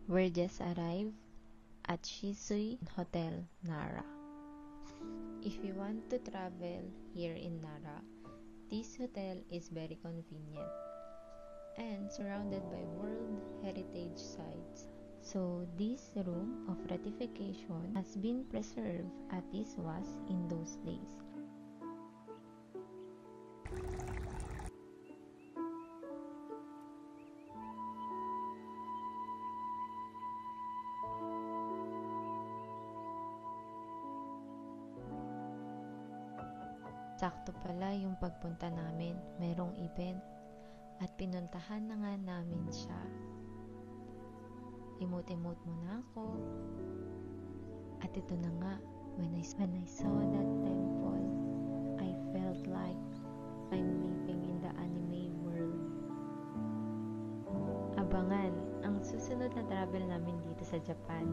We just arrived at Shisui Hotel, Nara. If you want to travel here in Nara, this hotel is very convenient and surrounded by World Heritage Sites. So this room of ratification has been preserved as it was in those days. Sakto pala yung pagpunta namin, merong event at pinuntahan na nga namin siya. Imot-imot muna ako. At ito na nga, when I saw that temple, I felt like I'm living in the anime world. Abangan ang susunod na travel namin dito sa Japan.